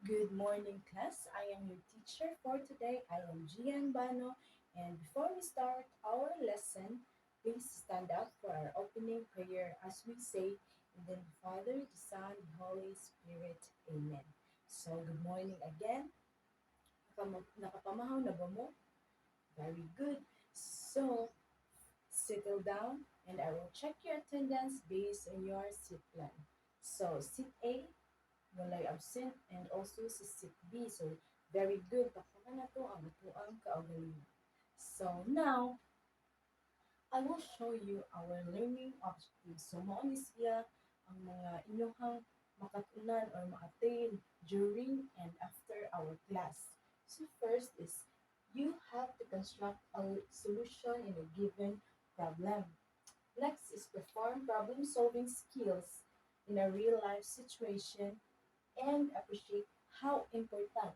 Good morning, class. I am your teacher for today. I am Gian Bano. And before we start our lesson, please stand up for our opening prayer as we say, in the name of the Father, the Son, the Holy Spirit. Amen. So, good morning again. Nakapamahaw na ba mo? Very good. So, settle down and I will check your attendance based on your seat plan. So, seat A, walay absent, and also sa seat B. So, very good. Pakuna na to ang ituang kaugalingon. So, now, I will show you our learning objectives. So, mao ni siya ang mga inyong makatunan or ma-attain during and after our class. So, first is you have to construct a solution in a given problem. Next is perform problem-solving skills in a real-life situation and appreciate how important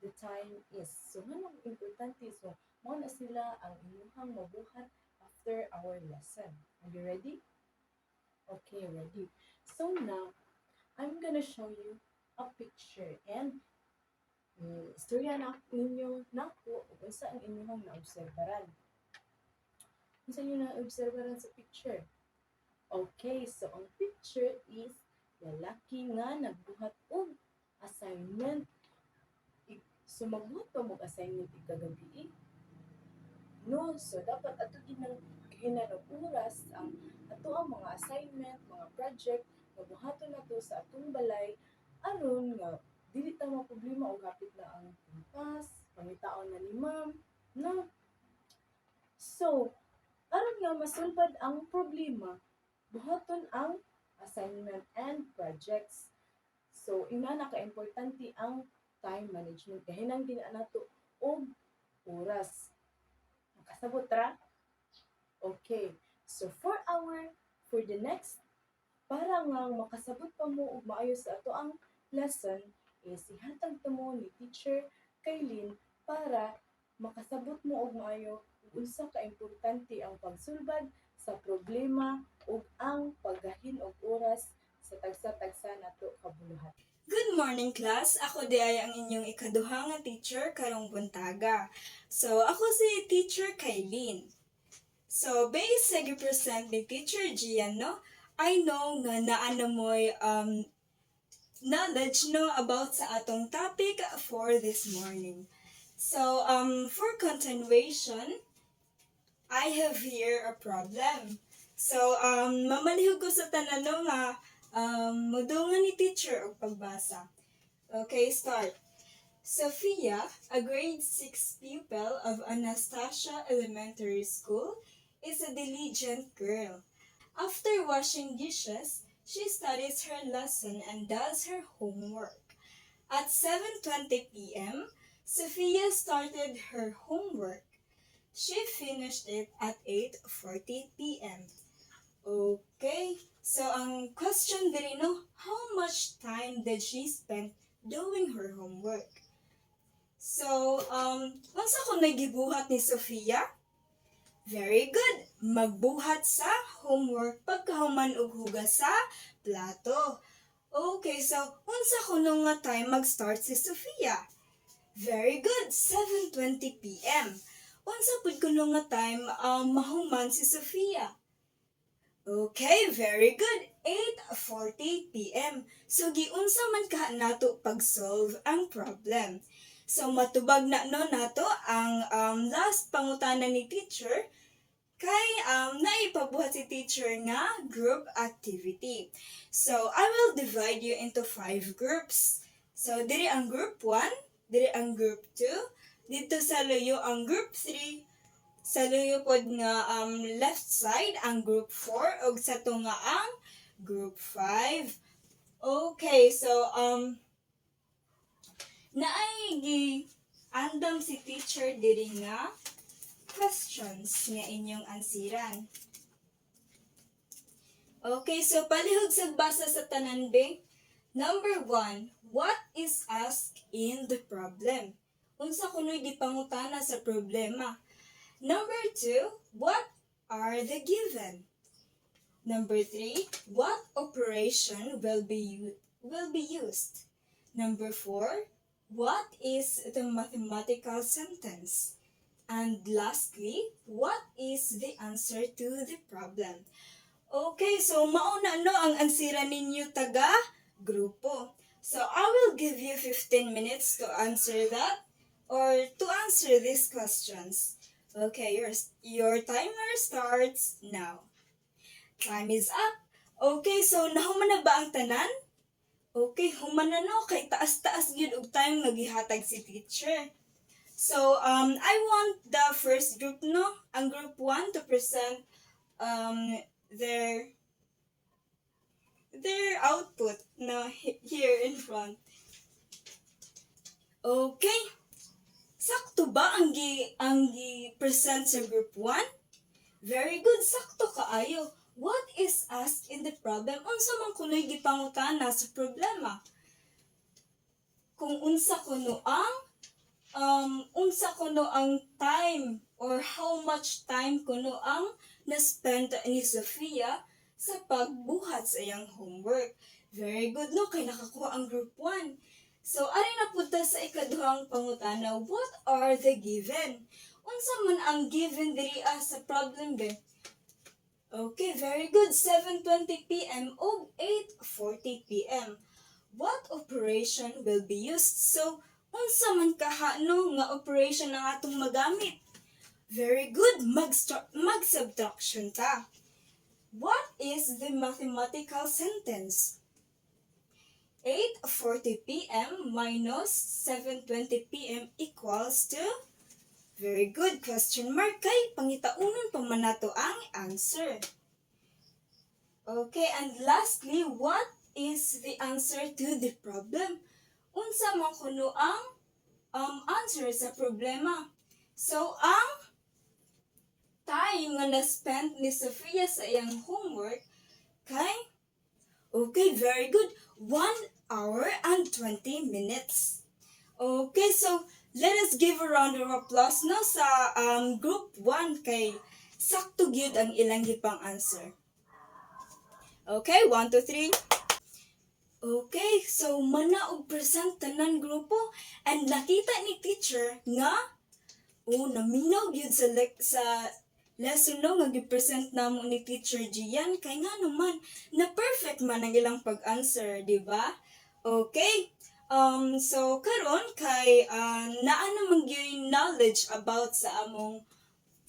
the time is. So, manong importante. So, mo na sila ang inyong mabuhat after our lesson. Are you ready? Okay, ready. So, now, I'm gonna show you a picture and istorya na ninyo nako kung saan ang inyong naobserbaran. Kung saan yung naobserbaran sa picture. Okay, so ang picture is lalaki nga nagbuhat og assignment. So magbuhat pa mo assignment ikagabi. No, so dapat ato ginang oras ang ato ang mga assignment, mga project nga buhaton nato sa atong balay aron nga dili ta problema og hapit na ang pampas, pangitaon na ni ma'am, no? So, aron nga masulbad ang problema, buhaton ang assignment and projects. So, ina na ka-importante ang time management. Kahinang din nato og oras. Nakasabot ra? Okay. So, for the next, para nga makasabot pa mo og maayo sa ato ang lesson, is ihatag ta mo ni Teacher Kaylin para makasabot mo og maayo unsa ka importante ang pagsulbad sa problema ug ang paggahin og oras sa tagsa-tagsa nato kabuluhan. Good morning, class. Ako di ay ang inyong ikaduha nga teacher karong buntaga. So, ako si Teacher Kaylin. So, based sa gipresent ni Teacher Gian, no? I know nga naano mo'y knowledge no about sa atong topic for this morning. So, for continuation, I have here a problem. So, mamalihog ko sa tanan no nga mudungan ni teacher og pagbasa. Okay, start. Sophia, a grade 6 pupil of Anastasia Elementary School, is a diligent girl. After washing dishes, she studies her lesson and does her homework. At 7:20 p.m., Sophia started her homework. She finished it at 8:40 p.m. Okay, so ang question diri no, how much time did she spend doing her homework? So, unsa ko nagibuhat ni Sophia? Very good. Magbuhat sa homework pagkahuman og hugas sa plato. Okay, so unsa ko nung nga time mag-start si Sophia? Very good. 7:20 p.m. Unsa pud ko nung nga time mahuman si Sophia? Okay, very good. 8:40 p.m. So, giunsa man ka nato pag-solve ang problem. So, matubag na no nato ang last pangutana ni teacher kay naipabuhat si teacher nga group activity. So, I will divide you into 5 groups. So, diri ang group 1, diri ang group 2, dito sa luyo ang group 3, sa luyo pod nga left side ang group 4 ug sa to nga ang group 5. Okay, so naay gi andam si teacher diri nga questions nga inyong ansiran. Okay, so palihog sa basa sa tanan be. Number 1, what is asked in the problem? Unsa kunoy gipangutana sa problema? Number 2, what are the given? Number 3, what operation will be used? Number 4, what is the mathematical sentence? And lastly, what is the answer to the problem? Okay, so mauna no ang ansira ninyo taga grupo. So I will give you 15 minutes to answer that or to answer these questions. Okay, your timer starts now. Time is up. Okay, so nahuman na ba ang tanan? Okay, human na no, kay taas-taas yun og time nagihatag si teacher. So, I want the first group, no? Ang group 1 to present their output no here in front. Okay. Sakto ba ang gi-present sa group 1? Very good, sakto kaayo. What is asked in the problem? Unsa man kunoy gipangutana sa problema? Kung unsa kuno ang time or how much time kuno ang na-spend ni Sofia sa pagbuhat sa iyang homework. Very good, no? Kay nakakuha ang group 1. So, ari na punta sa ikaduhang pangutana, what are the given? Unsa man ang given diri sa problem be? Okay, very good. 7:20 p.m. o 8:40 p.m. What operation will be used? So, unsa man kahano nga operation ang atong magamit? Very good. Mag-subtraction ta. What is the mathematical sentence? 8:40 p.m. minus 7:20 p.m. equals to? Very good. Question mark kay pangitaunon pa man nato ang answer. Okay, and lastly, what is the answer to the problem? Unsa man kuno ang answer sa problema? So, ang time nga na-spend ni Sofia sa iyang homework kay okay, very good. 1 hour and 20 minutes. Okay, so let us give a round of applause no sa group 1 kay sakto gyud ang ilang gipang answer. Okay, 1, 2, 3. Okay, so mana og present tanan grupo and nakita ni teacher nga naminaw gyud sa lesson no nga gi-present namo ni Teacher Gian kay nga naman na perfect man ang ilang pag-answer, di ba? Okay. So karon kay naa naman gyud knowledge about sa among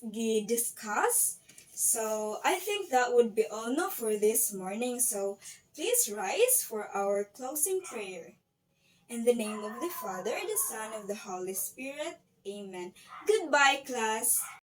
gi-discuss. So I think that would be all no for this morning. So please rise for our closing prayer. In the name of the Father, the Son, of the Holy Spirit. Amen. Goodbye, class.